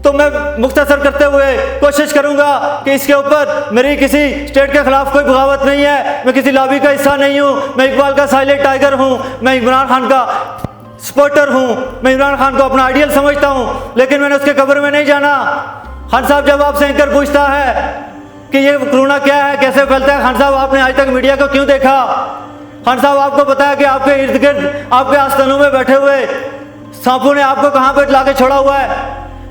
तो मैं मुख्तसर करते हुए कोशिश करूंगा कि इसके ऊपर मेरी किसी स्टेट के खिलाफ कोई बगावत नहीं है, मैं किसी लॉबी का हिस्सा नहीं हूं, मैं इकबाल का साइलेंट टाइगर हूं, मैं इमरान खान का सपोर्टर हूं, मैं इमरान खान को अपना आइडियल समझता हूं, लेकिन मैंने उसके कब्र में नहीं जाना। खान साहब जब आपसे एंकर पूछता है कि ये कोरोना क्या है, कैसे फैलता है, खान साहब आपने आज तक मीडिया को क्यों देखा? खान साहब आपको पता है कि आपके इर्द गिर्द आपके आस्थानों में बैठे हुए सांपों ने आपको कहां पर ला के छोड़ा हुआ है?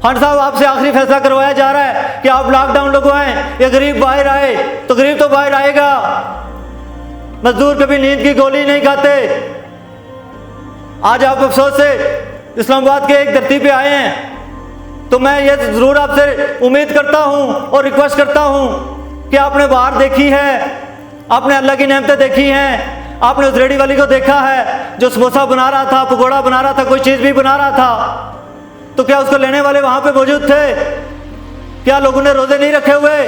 खान साहब आपसे आखिरी फैसला करवाया जा रहा है कि आप लॉकडाउन लगवाएं या गरीब बाहर आए, तो गरीब तो बाहर आएगा। मजदूर कभी नींद की गोली नहीं खाते। आज आप अफसोस से इस्लामाबाद के एक धरती पे आए हैं, तो मैं ये जरूर आपसे उम्मीद करता हूं और रिक्वेस्ट करता हूं कि आपने बाहर देखी है, आपने अल्लाह की नेमतें देखी हैं, आपने उस रेडी वाली को देखा है जो समोसा बना रहा था, पकौड़ा बना रहा था, कोई चीज भी बना रहा था, तो क्या उसको लेने वाले वहां पे मौजूद थे? क्या लोगों ने रोजे नहीं रखे हुए?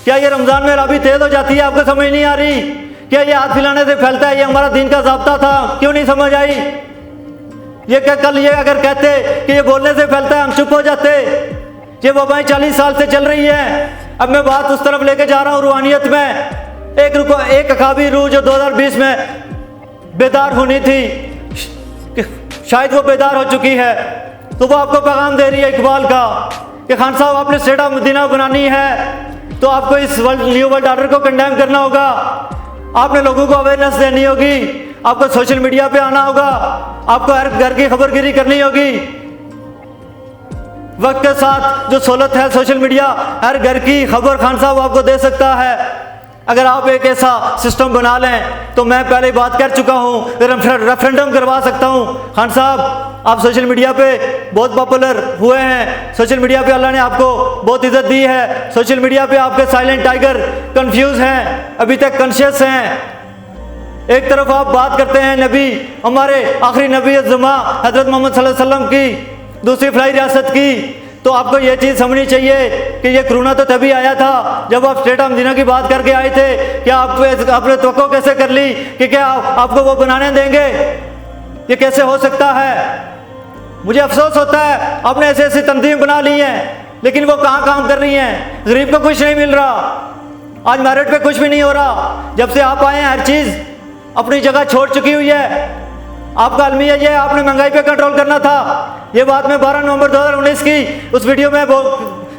क्या ये रमजान में राबी तेज हो जाती है? आपको समझ नहीं आ रही? क्या ये हाथ फैलाने से फैलता है? ये हमारा दिन का ज़ाब्ता था, क्यों नहीं समझ आई? ये क्या कल ये अगर कहते कि ये बोलने से फैलता है, हम चुप हो जाते। ये वबाएं 40 साल से चल रही है। अब मैं बात उस तरफ लेके जा रहा हूँ रूहानियत में। एक अकाबी रूह जो 2020 में बेदार होनी थी, शायद वो बेदार हो चुकी है, तो वो आपको पैगाम दे रही है इकबाल का कि खान साहब आपने स्टेट ऑफ मदीना बनानी है तो आपको इस न्यू वर्ल्ड ऑर्डर को कंडेम करना होगा, आपने लोगों को अवेयरनेस देनी होगी, आपको सोशल मीडिया पे आना होगा, आपको हर घर की खबरगिरी करनी होगी। वक्त के साथ जो सहूलत है सोशल मीडिया, हर घर की खबर खान साहब आपको दे सकता है। अगर आप एक ऐसा सिस्टम बना लें तो मैं पहले बात कर चुका हूँ, रेफरेंडम करवा सकता हूँ। खान साहब आप सोशल मीडिया पे बहुत पॉपुलर हुए हैं, सोशल मीडिया पे अल्लाह ने आपको बहुत इज्जत दी है, सोशल मीडिया पे आपके साइलेंट टाइगर कंफ्यूज हैं, अभी तक कॉन्शियस हैं। एक तरफ आप बात करते हैं नबी, हमारे आखिरी नबी ज़ुमा हज़रत मोहम्मद सल्लल्लाहु अलैहि वसल्लम की दूसरी फलाई रियासत की, तो आपको ये चीज़ समझनी चाहिए कि ये कोरोना तो तभी आया था जब आप स्टेट ऑफ मदीना की बात करके आए थे। क्या आपने तवक्को कैसे कर ली कि क्या आपको वो बनाने देंगे? ये कैसे हो सकता है? मुझे अफसोस होता है आपने ऐसे ऐसी तंजीम बना ली है, लेकिन वो कहाँ काम कर रही हैं? गरीब को कुछ नहीं मिल रहा, आज मेरिट पे कुछ भी नहीं हो रहा। जब से आप आए हैं हर चीज़ अपनी जगह छोड़ चुकी हुई है। आपका अलमिया ये आपने महंगाई पे कंट्रोल करना था। ये बात मैं 12 नवंबर 2019 की उस वीडियो में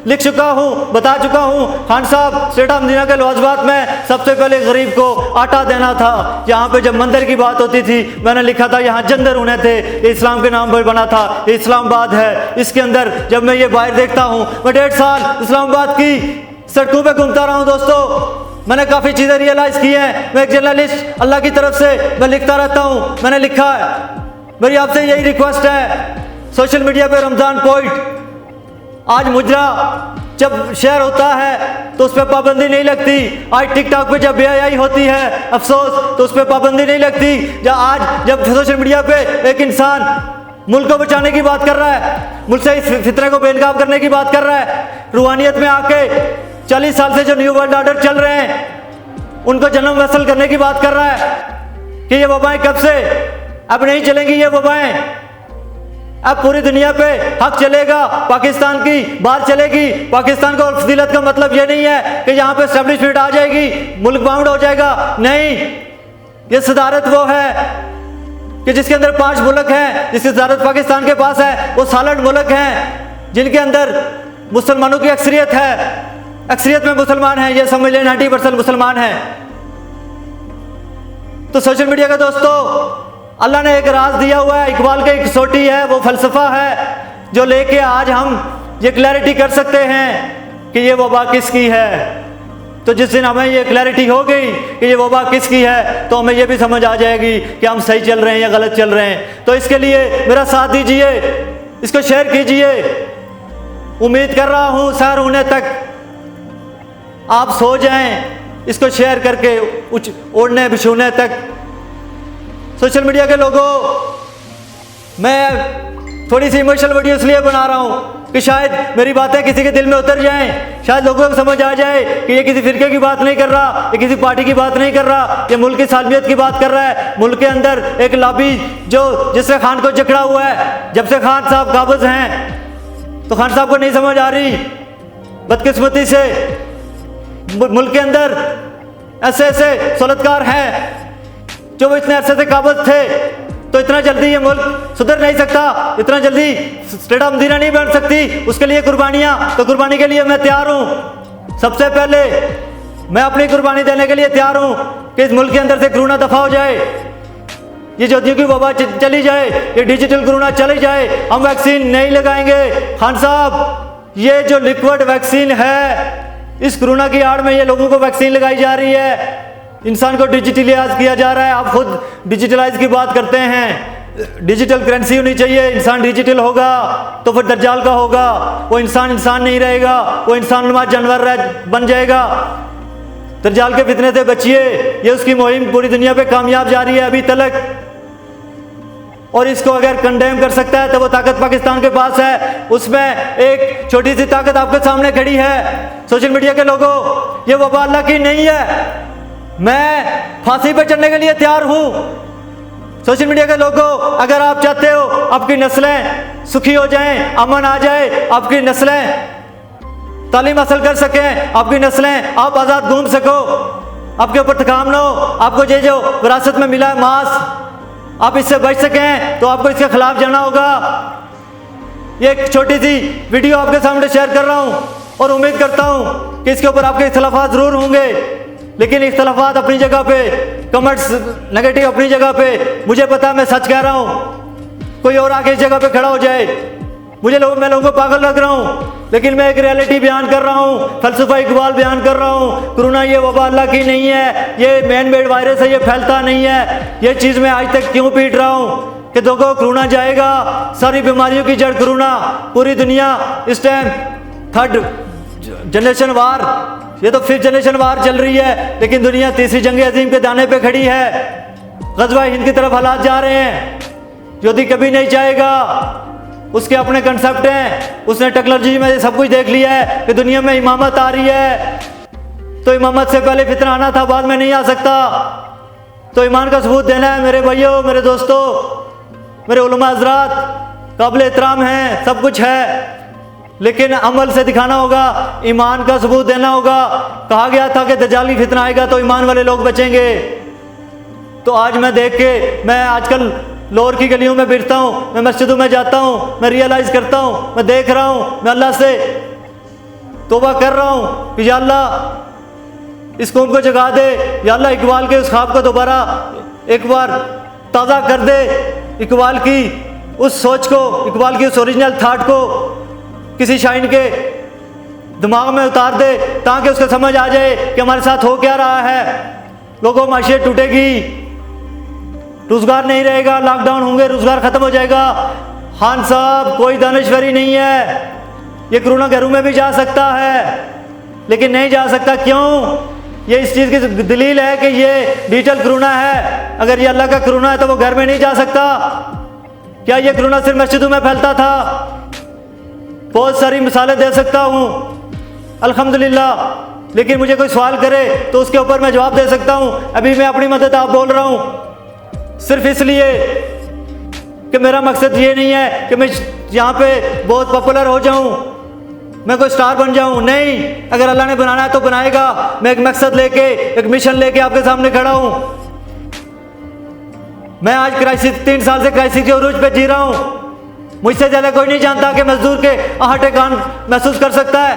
लिख चुका हूँ, बता चुका हूँ। खान साहब स्टेट ऑफ मदीना के लवाजबात में सबसे पहले गरीब को आटा देना था। यहाँ पे जब मंदिर की बात होती थी मैंने लिखा था यहाँ जंदर होने थे, ये इस्लाम के नाम पर बना था, ये इस्लामाबाद है। इसके अंदर जब मैं ये बाहर देखता हूँ, मैं 1.5 साल इस्लामाबाद की सड़कों पर घूमता रहा हूँ दोस्तों, मैंने काफ़ी चीज़ें रियलाइज़ की हैं। मैं एक जर्नलिस्ट, अल्लाह की तरफ से मैं लिखता रहता हूँ, मैंने लिखा है। मेरी आपसे यही रिक्वेस्ट है, सोशल मीडिया पे रमज़ान पॉइंट आज मुजरा जब शेयर होता है तो उस पर पाबंदी नहीं लगती। आज टिकटॉक पे जब बेहयाई होती है अफसोस तो उस पर पाबंदी नहीं लगती। जब सोशल मीडिया पे एक इंसान मुल्क को बचाने की बात कर रहा है, मुल्क से इस फितरे को बेनकाब करने की बात कर रहा है, रूहानियत में आके 40 साल से जो न्यू वर्ल्ड ऑर्डर चल रहे हैं उनको जन्म वसूल करने की बात कर रहा है कि ये वबाएं कब से अब नहीं चलेंगी। ये वबाएं अब पूरी दुनिया पे हक चलेगा, पाकिस्तान की बात चलेगी। पाकिस्तान को फजीलत का मतलब ये नहीं है कि यहाँ पे एस्टेब्लिशमेंट आ जाएगी, मुल्क बाउंड हो जाएगा, नहीं। ये सदारत वो है कि जिसके अंदर 5 मुल्क हैं, जिसकी सदारत पाकिस्तान के पास है, वो सालड मुल्क हैं जिनके अंदर मुसलमानों की अक्सरियत है, अक्सरियत में मुसलमान हैं, ये समझ लें 90% मुसलमान हैं। तो सोशल मीडिया का दोस्तों अल्लाह ने एक राज दिया हुआ है, इकबाल के एक सोटी है, वो फलसफा है जो लेके आज हम ये क्लैरिटी कर सकते हैं कि ये वबा किसकी है। तो जिस दिन हमें ये क्लैरिटी हो गई कि ये वबा किसकी है तो हमें ये भी समझ आ जाएगी कि हम सही चल रहे हैं या गलत चल रहे हैं। तो इसके लिए मेरा साथ दीजिए, इसको शेयर कीजिए। उम्मीद कर रहा हूँ सहर होने तक आप सो जाएं इसको शेयर करके, ओढ़ने बिछोने तक। सोशल मीडिया के लोगों, मैं थोड़ी सी इमोशनल वीडियो इसलिए बना रहा हूँ कि शायद मेरी बातें किसी के दिल में उतर जाएं, शायद लोगों को समझ आ जाए कि ये किसी फिरके की बात नहीं कर रहा, ये किसी पार्टी की बात नहीं कर रहा, ये मुल्क की सालमियत की बात कर रहा है। मुल्क के अंदर एक लॉबी जो जिससे खान को जकड़ा हुआ है, जब से खान साहब काबिज हैं तो खान साहब को नहीं समझ आ रही। बदकिस्मती से मुल्क के अंदर ऐसे ऐसे सौलतकार हैं जो वो इतने अरसे से काबिज थे, तो इतना जल्दी ये मुल्क सुधर नहीं सकता, इतना जल्दी स्टेट ऑफ मदीना नहीं बन सकती। उसके लिए कुर्बानियाँ, तो कुर्बानी के लिए मैं तैयार हूँ। सबसे पहले मैं अपनी कुर्बानी देने के लिए तैयार हूँ कि इस मुल्क के अंदर से कोरोना दफा हो जाए, ये जो की वबा चली जाए, ये डिजिटल कोरोना चली जाए। हम वैक्सीन नहीं लगाएंगे। खान साहब, ये जो लिक्विड वैक्सीन है, इस कोरोना की आड़ में ये लोगों को वैक्सीन लगाई जा रही है, इंसान को डिजिटलाइज किया जा रहा है। आप खुद डिजिटलाइज की बात करते हैं। डिजिटल करेंसी होनी चाहिए, इंसान डिजिटल होगा तो फिर दज्जाल का होगा, वो इंसान नहीं रहेगा, वो इंसान नुमा जानवर बन जाएगा। दज्जाल के फितने से बचिए, ये उसकी मुहिम पूरी दुनिया पे कामयाब जारी है अभी तक, और इसको अगर कंडेम कर सकता है तो वो ताकत पाकिस्तान के पास है। उसमें एक छोटी सी ताकत आपके सामने खड़ी है। सोशल मीडिया के लोगों, ये वबा अल्लाह की नहीं है। मैं फांसी पर चढ़ने के लिए तैयार हूं। सोशल मीडिया के लोगों, अगर आप चाहते हो आपकी नस्लें सुखी हो जाएं, अमन आ जाए, आपकी नस्लें तालीम हासिल कर सकें, आपकी नस्लें आप आज़ाद घूम सको, आपके ऊपर थकाम न हो, आपको ये जो विरासत में मिला है मांस, आप इससे बच सकें, तो आपको इसके खिलाफ जाना होगा। ये एक छोटी सी वीडियो आपके सामने शेयर कर रहा हूं और उम्मीद करता हूं कि इसके ऊपर आपके इख्तलाफात जरूर होंगे, लेकिन इख्तलाफात अपनी जगह पे, कमेंट्स नेगेटिव अपनी जगह पे। मुझे पता है मैं सच कह रहा हूँ, कोई और आके इस जगह पे खड़ा हो जाए, मैं लोगों को पागल लग रहा हूँ, लेकिन मैं एक रियलिटी बयान कर रहा हूँ, फलसफा इकबाल बयान कर रहा हूँ। कोरोना ये वबा अल्लाह की नहीं है, ये मैन मेड वायरस है, ये फैलता नहीं है। ये चीज़ मैं आज तक क्यों पीट रहा हूँ कि देखो कोरोना जाएगा, सारी बीमारियों की जड़ कोरोना। पूरी दुनिया इस टाइम थर्ड जनरेशन वार, ये तो फिफ्थ जनरेशन वार चल रही है, लेकिन दुनिया तीसरी जंग अजीम के दाने पे खड़ी है। ग़ज़वा हिंद की तरफ हालात जा रहे हैं। योगी कभी नहीं चाहेगा, उसके अपने कंसेप्ट हैं, उसने टेक्नोलॉजी में सब कुछ देख लिया है कि दुनिया में इमामत आ रही है, तो इमामत से पहले फितना आना था, बाद में नहीं आ सकता। तो ईमान का सबूत देना है मेरे भाइयों, मेरे दोस्तों, मेरे उलमा हज़रात, काबिल एहतराम हैं, सब कुछ है, लेकिन अमल से दिखाना होगा, ईमान का सबूत देना होगा। कहा गया था कि दज्जाली फितना आएगा तो ईमान वाले लोग बचेंगे। तो आज मैं देख के, मैं आजकल लाहौर की गलियों में फिरता हूँ, मैं मस्जिदों में जाता हूँ, मैं रियलाइज़ करता हूँ, मैं देख रहा हूँ, मैं अल्लाह से तौबा कर रहा हूँ कि या अल्लाह इस कौम को जगा दे, या अल्लाह इकबाल के उस ख्वाब को दोबारा एक बार ताज़ा कर दे, इकबाल की उस सोच को, इकबाल की उस ओरिजिनल थाट को किसी शाइन के दिमाग में उतार दे, ताकि उसको समझ आ जाए कि हमारे साथ हो क्या रहा है। लोगों माशियत टूटेगी, रोजगार नहीं रहेगा, लॉकडाउन होंगे, रोजगार खत्म हो जाएगा। खान साहब, कोई दानिश्वरी नहीं है, ये कोरोना घरों में भी जा सकता है, लेकिन नहीं जा सकता। क्यों? ये इस चीज़ की दलील है कि ये डिजिटल कोरोना है। अगर ये अल्लाह का कोरोना है तो वो घर में नहीं जा सकता। क्या ये कोरोना सिर्फ मस्जिदों में फैलता था? बहुत सारी मिसालें दे सकता हूँ अल्हम्दुलिल्लाह, लेकिन मुझे कोई सवाल करे तो उसके ऊपर मैं जवाब दे सकता हूँ। अभी मैं अपनी मदद आप बोल रहा हूँ सिर्फ इसलिए कि मेरा मकसद ये नहीं है कि मैं यहाँ पे बहुत पॉपुलर हो जाऊँ, मैं कोई स्टार बन जाऊँ। नहीं, अगर अल्लाह ने बनाना है तो बनाएगा। मैं एक मकसद लेके, एक मिशन लेके आपके सामने खड़ा हूँ। मैं आज क्राइसिस, 3 साल से क्राइसिस के उरूज पे जी रहा हूँ। मुझसे ज़्यादा कोई नहीं जानता कि मजदूर के आहटे कान महसूस कर सकता है।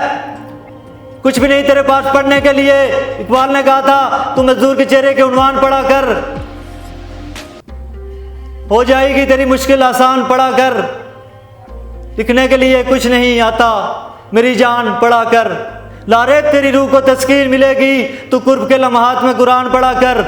कुछ भी नहीं तेरे पास पढ़ने के लिए। इकबाल ने कहा था, तू मजदूर के चेहरे के उन्वान पढ़ा कर, हो जाएगी तेरी मुश्किल आसान। पढ़ा कर, लिखने के लिए कुछ नहीं आता मेरी जान, पढ़ा कर। लारे तेरी रूह को तस्कीन मिलेगी, तू कुर्ब के लम्हात में कुरान पढ़ा कर।